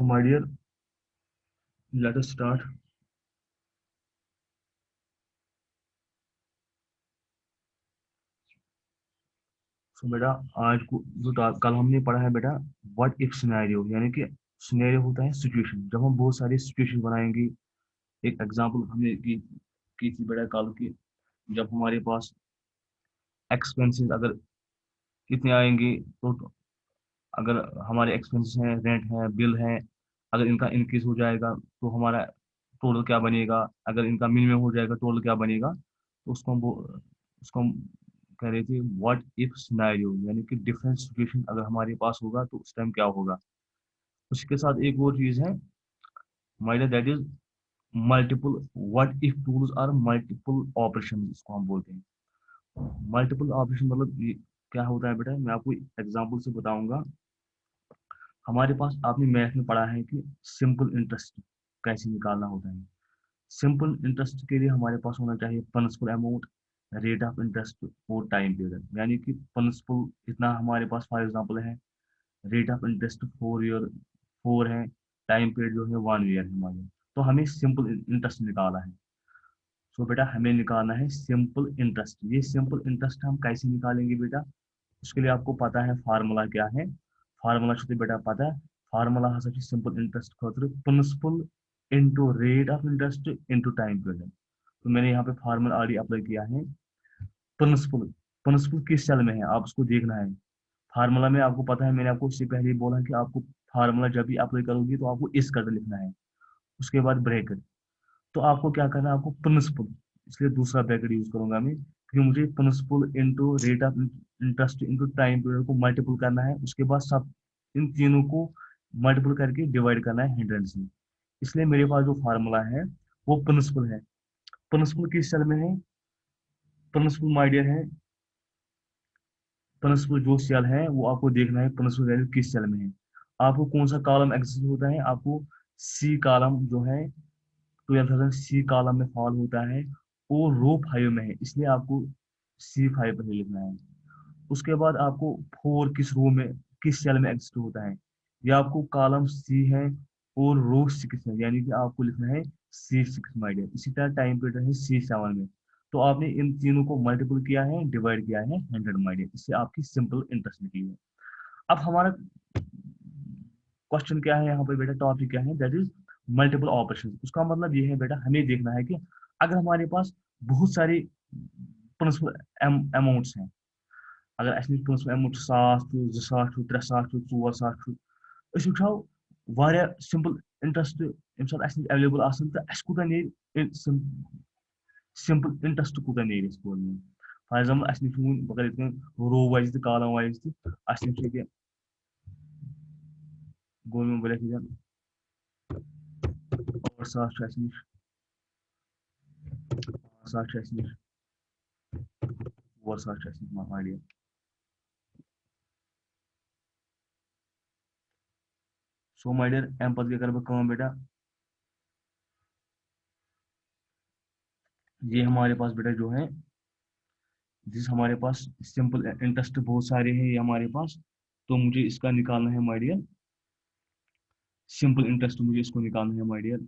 My dear, let us start. सो बेटा, आज को कल हमने पढ़ा है बेटा, व्हाट इफ सिनेरियो, यानी कि सिनेरियो होता है सिचुएशन। जब हम बहुत सारी सिचुएशन बनाएंगे। एक एग्जांपल हमने की थी बेटा कल की, जब हमारे पास एक्सपेंसेस अगर इतने आएंगे, तो अगर हमारे एक्सपेंसेस हैं, रेंट है, बिल है, अगर इनका इंक्रीज हो जाएगा तो हमारा टोटल क्या बनेगा। अगर इनका मिनिमम हो जाएगा टोटल क्या बनेगा। तो उसको हम कह रहे थे व्हाट इफ सिनेरियो, यानी कि डिफरेंट सिचुएशन अगर हमारे पास होगा तो उस टाइम क्या होगा। उसके साथ एक और चीज है माइडा, that is multiple what if tools are multiple operation, इसको हम बोलते हैं। मल्टीपल ऑपरेशन मतलब ये क्या होता है बेटा, मैं आपको एग्जांपल से बताऊंगा। हमारे पास आपने मैथ में पढ़ा है कि सिंपल इंटरेस्ट कैसे निकालना होता है। सिंपल इंटरेस्ट के लिए हमारे पास होना चाहिए principal amount, rate of interest और टाइम पीरियड। यानी कि प्रिंसिपल इतना हमारे पास फॉर एग्जांपल है, रेट ऑफ इंटरेस्ट 4 ईयर 4 है, टाइम पीरियड जो है 1 ईयर है हमारे। तो हमें सिंपल इंटरेस्ट निकालना है। सो बेटा हमें निकालना है सिंपल इंटरेस्ट। ये सिंपल इंटरेस्ट हम कैसे निकालेंगे बेटा, उसके लिए आपको पता है फार्मूला क्या है। फार्मूला छुट्टी बेटा पता है। फार्मूला हसा सिंपल इंटरेस्ट खतर principal into rate of interest into time period. तो मैंने यहाँ पे फार्मूला ऑलरेडी अप्लाई किया है। प्रिंसिपल, प्रिंसिपल किस सेल में है आप उसको देखना है। फार्मूला में आपको पता है, मैंने आपको इससे पहले ही बोला कि आपको फार्मूला जब भी अप्लाई करोगी तो आपको इस कर लिखना है, उसके बाद ब्रैकेट। तो आपको क्या करना है, आपको प्रिंसिपल, इसलिए दूसरा ब्रैकेट यूज करूंगा मैं, क्योंकि मुझे principal into rate of interest into time period को मल्टीपल करना है। उसके बाद सब इन तीनों को मल्टीपल करके डिवाइड करना है 100 से। इसलिए मेरे पास जो फार्मूला है वो प्रिंसिपल है। प्रिंसिपल किस सेल में है, प्रिंसिपल माय डियर है, प्रिंसिपल जो सेल है वो आपको देखना है प्रिंसिपल वैल्यू किस सेल में है। आपको कौन सा कॉलम एग्जिस्ट होता है, आपको सी कॉलम जो है 12,000 सी कॉलम में फॉल होता है, वो रो 5 में है, इसलिए आपको C5 पर ही लिखना है। उसके बाद आपको 4 किस रो में, किस सेल में एग्जिस्ट होता है, या आपको कॉलम सी है और रो 6 है, यानी कि आपको लिखना है C6 माइडियर। इसी तरह टाइम पीरियड है C7 में। तो आपने इन तीनों को मल्टीपल किया है, डिवाइड किया है 100 माइडियर, इससे आपकी सिंपल इंटरेस्ट निकली है। अब हमारा क्वेश्चन क्या है यहाँ पे बेटा, टॉपिक क्या है, दैट इज मल्टीपल ऑपरेशन। उसका मतलब ये है बेटा, हमें देखना है कि अगर हमारे पास बहुत सारी प्रिंसिपल अमाउंट्स हैं, अगर असि प्रिंसिपल अमाउंट 1,000 छु 2,000 छु 300 छु 400 छु, अस वुचो वारिया सिंपल इंटरेस्ट यम साथ असि अवेलेबल आसन तो अस कुता नेर सिंपल इंटरेस्ट कुता नेर इस बोल में। फॉर एग्जांपल अस निश अगर इतने रो वाइज तो कॉलम वाइज तो अस निश गोल में बोले 8,000 छु अस निश, 5,000 छु अस निश, 4,000 छु अस निश माइडियर। सो माइडियर अम पत क्या कर बह बेटा, ये हमारे पास बेटा जो है, जिस हमारे पास सिंपल इंटरेस्ट बहुत सारे हैं ये हमारे पास, तो मुझे इसका निकालना है माय डियर, सिंपल इंटरेस्ट मुझे इसको निकालना है my dear.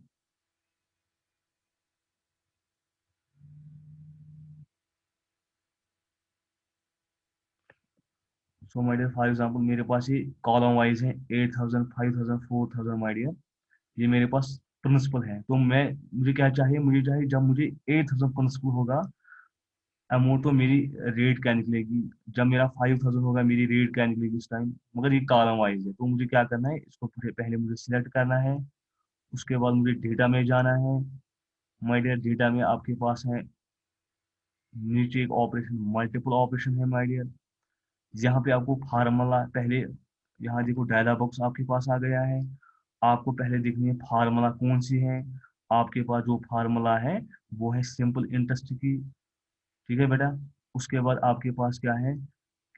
So my dear for example मेरे पास ये कॉलम वाइज है 8,000 5,000 4,000 माय डियर, ये मेरे पास प्रिंसिपल है। तो मैं, मुझे क्या चाहिए, मुझे चाहिए जब मुझे 8,000 प्रिंसिपल होगा, अमाउंट तो मेरी रेट क्या निकलेगी। जब मेरा 5,000 होगा मेरी रेट क्या निकलेगी उस टाइम। मगर ये कॉलम वाइज है, तो मुझे क्या करना है, इसको पहले मुझे सिलेक्ट करना है। उसके बाद मुझे डेटा में जाना है। माय डियर डेटा में आपके पास है नीचे एक ऑपरेशन मल्टीपल ऑपरेशन है माय डियर। यहाँ पे आपको फार्मूला पहले, यहाँ देखो डायलॉग बॉक्स आपके पास आ गया है। आपको पहले देखनी है फार्मूला कौन सी है। आपके पास जो फार्मूला है वो है सिंपल इंटरेस्ट की। ठीक है बेटा। उसके बाद आपके पास क्या है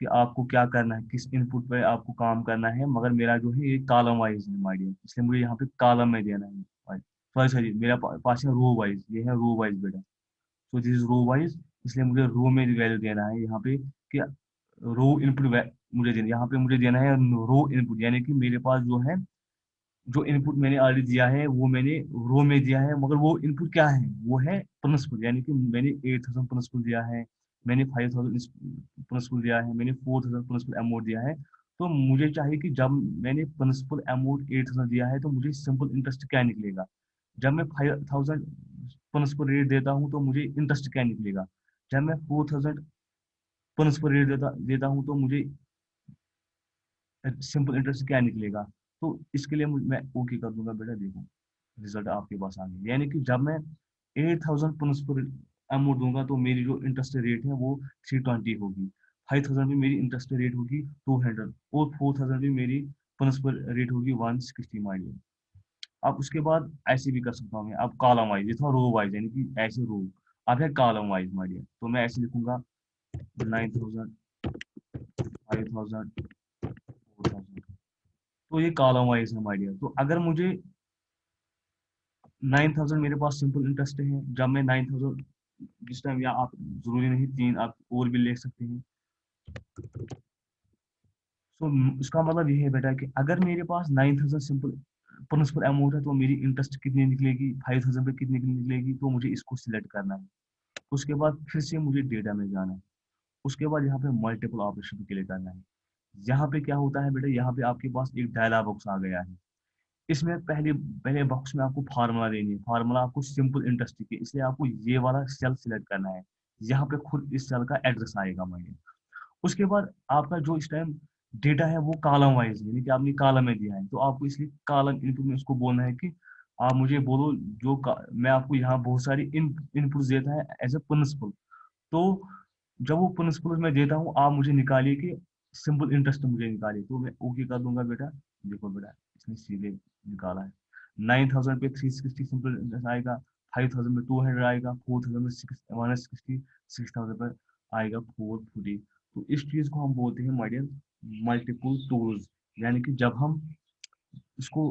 कि आपको क्या करना है, किस इनपुट पे आपको काम करना है। मगर मेरा जो है ये कॉलम वाइज है माय डियर, इसलिए मुझे यहाँ पे कॉलम में देना है। सॉरी सॉरी, मेरा पास है रो वाइज, ये है रो वाइज बेटा। So this is row wise, इसलिए मुझे रो में वैल्यू देना है यहाँ पे कि रो इनपुट मुझे देना, यहाँ पे मुझे देना है रो इनपुट, यानी कि मेरे पास जो है जो इनपुट मैंने ऑलरेडी दिया है वो मैंने रो में दिया है, मगर वो इनपुट क्या है, वो है प्रिंसिपल, यानी कि मैंने 8,000 प्रिंसिपल दिया है, मैंने 5,000 प्रिंसिपल दिया है, मैंने 4,000 प्रिंसिपल अमाउंट दिया है। तो मुझे चाहिए कि जब मैंने प्रिंसिपल अमाउंट 8,000 दिया है तो मुझे सिंपल इंटरेस्ट क्या निकलेगा। जब मैं 5,000 प्रिंसिपल रेट देता हूँ तो मुझे इंटरेस्ट क्या निकलेगा। जब मैं 4,000 प्रिंसिपल रेट देता हूँ तो मुझे सिंपल इंटरेस्ट क्या निकलेगा। तो इसके लिए मैं ओके कर दूंगा बेटा, देखो रिजल्ट आपके पास आ गया, यानी कि जब मैं 8,000 प्रिंसिपल अमाउंट दूंगा तो मेरी जो इंटरेस्ट रेट है वो 320 होगी, 5,000 भी मेरी इंटरेस्ट रेट होगी 200, और 4,000 भी मेरी प्रिंसिपल रेट होगी 160 माइलियन। आप उसके बाद ऐसे भी कर सकता हूँ मैं, आप कॉलम वाइज, ये था रो वाइज, यानी कि ऐसे रो, आप है कॉलम वाइज माइलियन, तो मैं ऐसे लिखूंगा 9,000, 5,000, 4,000। तो ये कॉलम वाइज है माइडिया। तो अगर मुझे 9,000 मेरे पास सिंपल इंटरेस्ट है, जब मैं 9,000 जिस टाइम, या आप जरूरी नहीं तीन, आप और भी ले सकते हैं। सो इसका मतलब ये है बेटा कि अगर मेरे पास 9,000 सिंपल प्रिंसिपल अमाउंट है तो मेरी इंटरेस्ट कितनी निकलेगी, 5,000 पे कितनी निकलेगी, तो मुझे इसको सिलेक्ट करना है। उसके बाद फिर से मुझे डेटा में जाना है, उसके बाद यहाँ पे मल्टीपल ऑपरेशन के लिए करना है। यहाँ पे क्या होता है बेटा, यहाँ पे आपके पास एक डायलॉग बॉक्स आ गया है। इसमें पहले पहले बॉक्स में आपको फार्मूला देनी है, फार्मूला आपको सिंपल इंटरेस्ट की, इसलिए आपको ये वाला सेल सिलेक्ट करना है। यहाँ पे खुद इस सेल का एड्रेस आएगा मैंने। उसके बाद आपका जो इस टाइम डेटा है वो कॉलम वाइज है, यानी कि आपने कॉलम में दिया है, तो आपको इसलिए कॉलम इनपुट में उसको बोलना है कि आप मुझे बोलो मैं आपको यहाँ बहुत सारी इनपुट देता है एज ए प्रिंसिपल। तो जब वो प्रिंसिपल मैं देता हूँ, आप मुझे निकालिए कि सिंपल इंटरेस्ट मुझे निकालिए, तो मैं ओके कर दूंगा बेटा। देखो बेटा, इसने सीधे निकाला है। 9,000 पे 360 सिंपल इंटरेस्ट आएगा, 5,000 में 200 आएगा, 4,000 में 160, 6,000 पर आएगा 440। तो इस चीज को हम बोलते हैं माइडियल मल्टीपल टूल्स, यानी कि जब हम इसको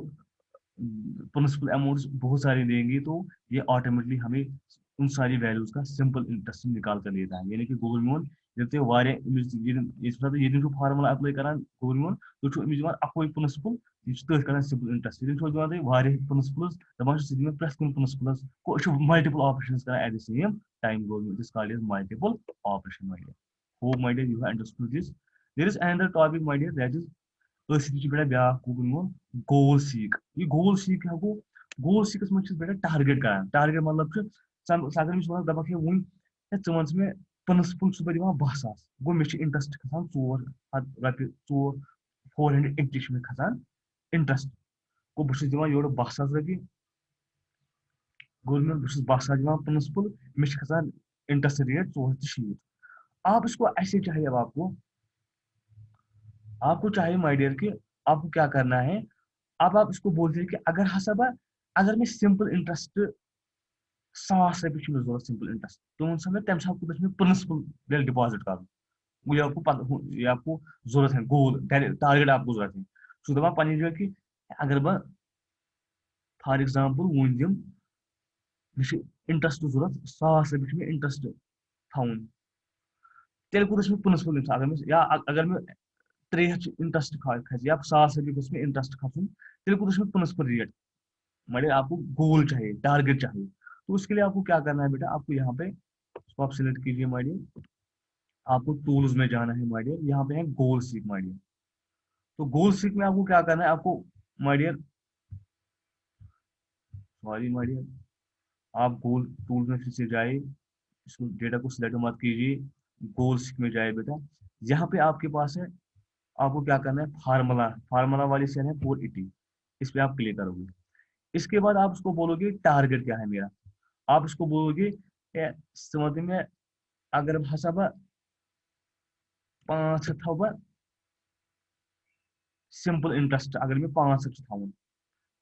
प्रिंसिपल अमाउंट बहुत सारी देंगे तो ये ऑटोमेटिकली हमें उन सारी वैल्यूज का सिंपल इंटरेस्ट निकाल कर देता है, यानी कि गूगल मोन जब ये फार्मूला अप्लाई करान गूगल मोन, तो अकोई प्रिंसिपल कर सिंपल इंटरेस्ट प्रिंसिपल्स दपान प्रेस कुन प्रिंसिपल्स को मल्टीपल ऑपरेशंस कर at the same time go this called is multiple operation my dear. Hope my dear you have understood this. There is another topic my dear, that is बेटा ब्या गोल seek. ये गोल seek क्या गो, गोल सीकस मज बेटा target कर, target मतलब अगर मैं दपक है वन वन मे प्रिंसिपल सुबह दिवान 10,000 गो मे इंटरेस्ट खसान 480 खसान इंटरेस्ट, गो बहुत दिवान योर 10,000 रपी, गो मैं बहुत 10,000 दिवान प्रिंसिपल, मे खसान इंटरेस्ट रेट 460। आप इसको ऐसे चाहिए, अब आपको आपको चाहिए माय डियर कि आपको क्या करना है। अब आप इसको बोलते हैं कि अगर हसा अगर मैं सिंपल इंटरेस्ट 100 रपी जरूरत सिंपल इंटरेस्ट, तो उन समय तम सात में प्रिंसिपल बेल डिपॉजिट कर, वो ये आपको जरूरत है, गोल टारगेट आपको जरूरत है। सो दपा पन्ने जगह कि अगर बह फॉर एग्जांपल वन दिम मे इंटरेस्ट जरूरत 100 रपी इंटरेस्ट थवन, तेल कुछ प्रिंसिपल अगर मैं या अगर मैं 300 इंटरेस्ट खस या 100 रपी गो इंटरेस्ट खसन, तेल कुछ प्रिंसिपल रेट। मतलब आपको गोल चाहिए, टारगेट चाहिए, तो उसके लिए आपको क्या करना है बेटा, आपको यहाँ पे इसको आप सिलेक्ट कीजिए माय डियर, आपको टूल्स में जाना है माय डियर, यहाँ पे है गोल सीक माय डियर। तो गोल सीक में आपको क्या करना है, आपको my dear, sorry my dear, आप गोल टूल में फिर से जाए, इसको डेटा को सिलेक्ट मत कीजिए, गोल सीक में जाए बेटा। यहाँ पे आपके पास है, आपको क्या करना है, फार्मूला, फार्मूला वाली सेल है 480, इस पे आप क्लिक करोगे। इसके बाद आप उसको बोलोगे टारगेट क्या है मेरा, आप इसको बोलोगे समझ में, अगर हसा बह 5 थव सिंपल इंटरेस्ट, अगर मैं 5 थवन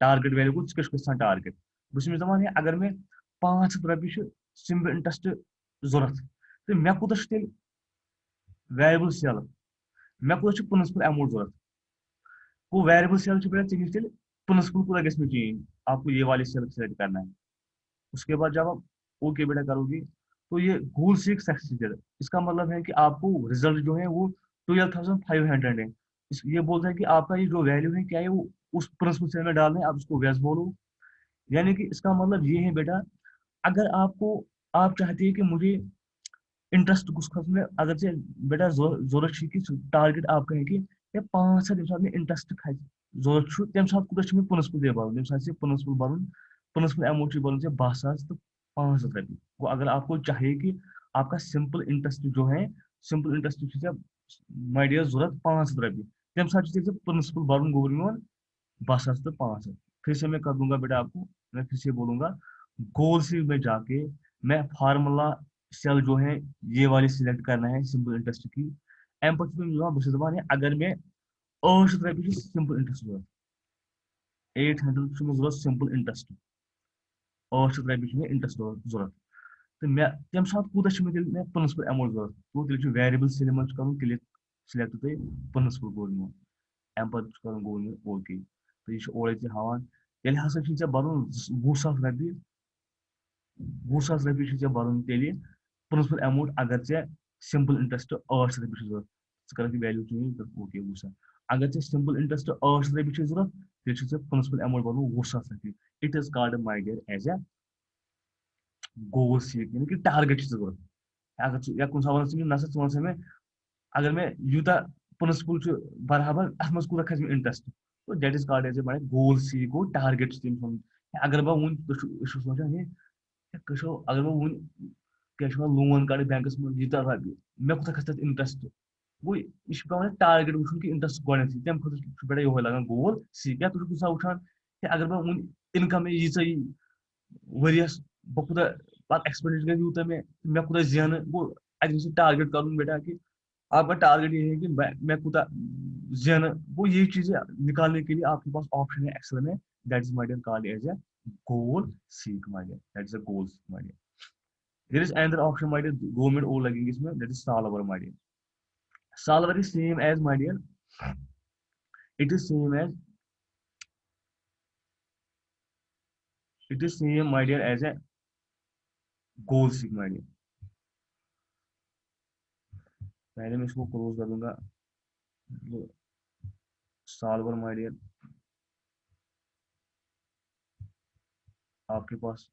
टारगेट वैल्यू को क्या टारगेट, बस दपान अगर मैं 5 रपी सिंपल इंटरेस्ट जरूरत, तो मे कूत तेल वेरिएबल सेल, मे कूत प्रिंसिपल अमाउंट जरूरत, वो वेरिएबल सेल बेटा चेंज तेल प्रिंसिपल कूत गि चेंज, आपको ये वाली सेल सेलेक्ट करना है। उसके बाद जब आप ओके बेटा करोगे तो ये गोल सीक सक्सेस, इसका मतलब है कि आपको रिजल्ट जो है वो 12,500 है। ये बोलता है कि आपका ये जो वैल्यू है क्या है, वो उस प्रिंसिपल सेल में डालना है, आप उसको वैस बोलो। यानी कि इसका मतलब ये है बेटा, अगर आपको, आप चाहते हैं कि मुझे इंटरेस्ट कुछ में अगर से बेटा जरूरत कि टारगेट आपका है कि ये 5 तम मे इंटरेस्ट खा जरूरत तम सात कूत प्रिंसिपल दे भर तम सात प्रिंसिपल भर प्रिंसिपल अमाउंट भर 12,000 तो 500 रपये गो। अगर आपको चाहिए कि आपका सिंपल इंटरेस्ट जो है, सिंपल इंटरेस्ट माय डियर जरूरत 500 रपये, तम सात प्रिंसिपल भर गोर मोन 12,000 तो 500। फिर से मैं कर दूंगा बेटा आपको, मैं फिर से बोलूंगा, गोल से में जाके मैं फार्मूला सेल जो है ये वाली सिलेक्ट करना है सिंपल इंटरेस्ट की। एम पे बस है अगर मैं 800 रपये सिंपल इंटरेस्ट जरूरत, 800 सिंपल इंटरेस्ट, 800 रपये इंटरेस्ट जरूरत, तो मैं तम सात कूत मे प्रिंसिपल अमाउंट जरूरत, तो तेल वेरिएबल सेल मज कर क्लिक, सिलेक्ट तुम प्रिंसिपल गोल मोन, अम पे कर गोल ओके, तो यह ओर हावान ये हसा भर 20,000 रपये, 20,000 रपये भर तेल प्रिंसिपल अमाउंट अगर सिंपल इंटरेस्ट 800 रपये जरूरत, कर वैल्यू चेंज ओके 20,000। अगर सिंपल इंटरेस्ट 800 रपये जरूरत, तेल प्रिंसिपल अमाउंट भर 20,000 रपये। It is called my dear as a goal seek, यानी कि टारगेट जरूरत। अगर या कुछ सवाल ना वन मे अगर मैं यूता प्रिंसिपल बराबर अत मज कूत खस इंटरेस्ट, तो that is called as a my goal see go target तम अगर बह वन सोचान है अगर बह वन क्या लोन कड़ बैंकस में यूता रपये, मे कूत खस इंटरेस्ट गो, यह पे टारगेट वो कि इंटरेस्ट गो तम खुद पे ये लगान गोल सी क्या तुम कुछ वुचान अगर बह वन इनकम यी वरियस बह कूत पे एक्सपेंडिचर गई यूत मे कूत जेन गो, अत टारगेट कर बेटा कि आपका टारगेट ये है कि मैं कूता जेन, वो ये चीजें निकालने के लिए आपके पास ऑप्शन है एक्सेल में, that is my dear called as a goal seek my dear, that is a goal my dear. There is another option my dear, 2 minute और लगेंगे इसमें, that is solver my dear. Solver is same as my dear, it is same as, it is same my dear as a goal seek my dear. पहले मैं इसको close कर दूंगा, solver my dear आपके पास